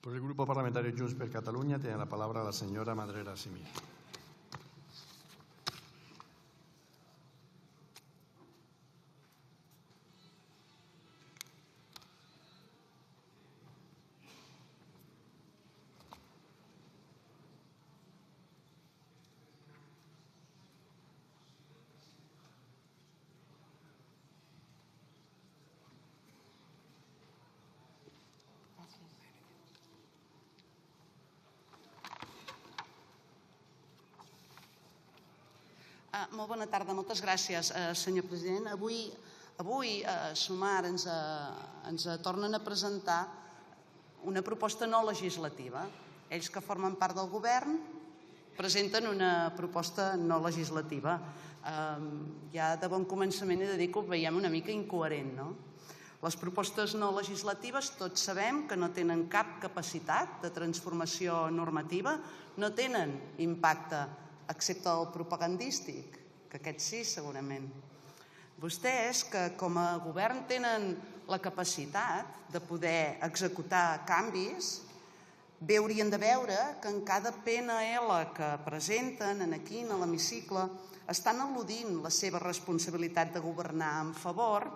Por el Grupo Parlamentario Junts per Catalunya tiene la palabra la señora Madrera Simí. Molt bona tarda, moltes gràcies, senyor president. Avui Sumar ens tornen a presentar una proposta no legislativa. Ells que formen part del govern presenten una proposta no legislativa. Ja de bon començament he de dir que ho veiem una mica incoherent, no? Les propostes no legislatives tots sabem que no tenen cap capacitat de transformació normativa, no tenen impacte excepte el propagandístic, que aquest sí, segurament. Vostès, que com a govern tenen la capacitat de poder executar canvis, bé haurien de veure que en cada PNL que presenten aquí a l'hemicicle estan al·ludint la seva responsabilitat de governar en favor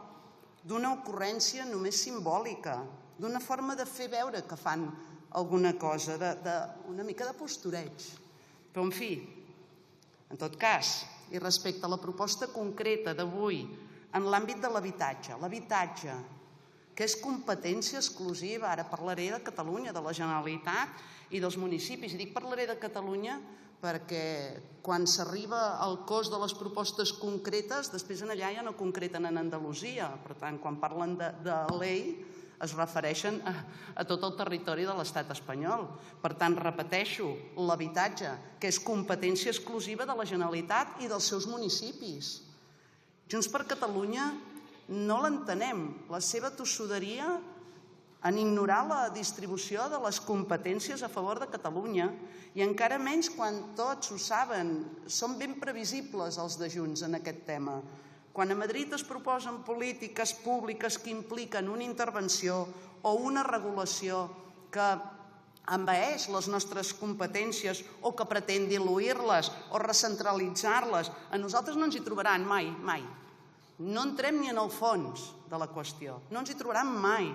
d'una ocurrència només simbòlica, d'una forma de fer veure que fan alguna cosa, una mica de postureig. Però, en fi, en tot cas, i respecte a la proposta concreta d'avui en l'àmbit de l'habitatge, que és competència exclusiva, ara parlaré de Catalunya, de la Generalitat i dels municipis. I dic parlaré de Catalunya perquè quan s'arriba al cos de les propostes concretes, després allà ja no concreten en Andalusia. Per tant, quan parlen de llei, es refereixen a tot el territori de l'estat espanyol. Per tant, repeteixo, l'habitatge, que és competència exclusiva de la Generalitat i dels seus municipis. Junts per Catalunya no l'entenem, la seva tossuderia en ignorar la distribució de les competències a favor de Catalunya i encara menys quan tots ho saben, són ben previsibles els de Junts en aquest tema. Quan a Madrid es proposen polítiques públiques que impliquen una intervenció o una regulació que envaeix les nostres competències o que pretén diluir-les o recentralitzar-les, a nosaltres no ens hi trobaran mai, mai. No entrem ni en el fons de la qüestió, no ens hi trobaran mai.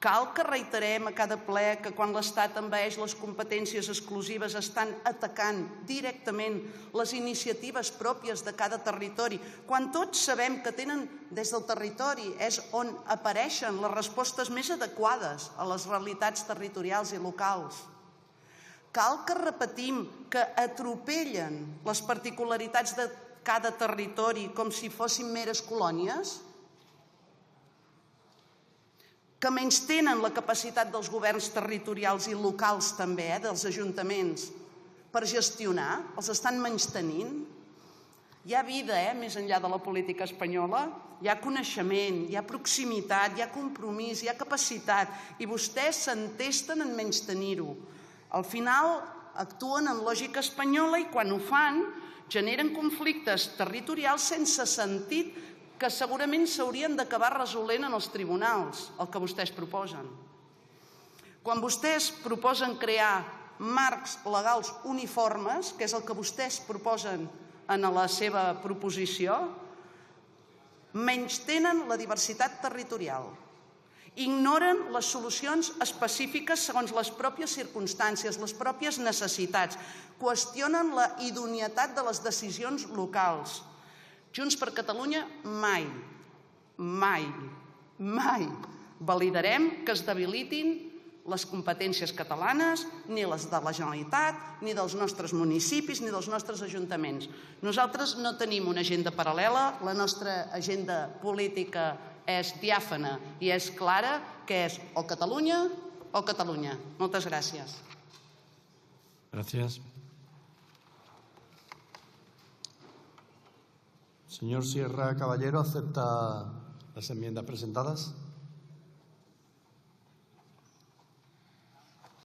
Cal que reiterem a cada ple que quan l'Estat envaeix les competències exclusives estan atacant directament les iniciatives pròpies de cada territori, quan tots sabem que tenen des del territori és on apareixen les respostes més adequades a les realitats territorials i locals. Cal que repetim que atropellen les particularitats de cada territori com si fossin meres colònies? Que menystenen la capacitat dels governs territorials i locals també, dels ajuntaments, per gestionar, els estan menystenint. Hi ha vida, més enllà de la política espanyola, hi ha coneixement, hi ha proximitat, hi ha compromís, hi ha capacitat, i vostès s'entesten en menystenir-ho. Al final actuen en lògica espanyola i quan ho fan generen conflictes territorials sense sentit que segurament s'haurien d'acabar resolent en els tribunals, el que vostès proposen. Quan vostès proposen crear marcs legals uniformes, que és el que vostès proposen en la seva proposició, menystenen la diversitat territorial, ignoren les solucions específiques segons les pròpies circumstàncies, les pròpies necessitats, qüestionen la idoneïtat de les decisions locals. Junts per Catalunya mai, mai, mai validarem que es debilitin les competències catalanes, ni les de la Generalitat, ni dels nostres municipis, ni dels nostres ajuntaments. Nosaltres no tenim una agenda paral·lela, la nostra agenda política és diàfana i és clara, que és o Catalunya o Catalunya. Moltes gràcies. Gràcies. Señor Sierra Caballero, ¿acepta las enmiendas presentadas?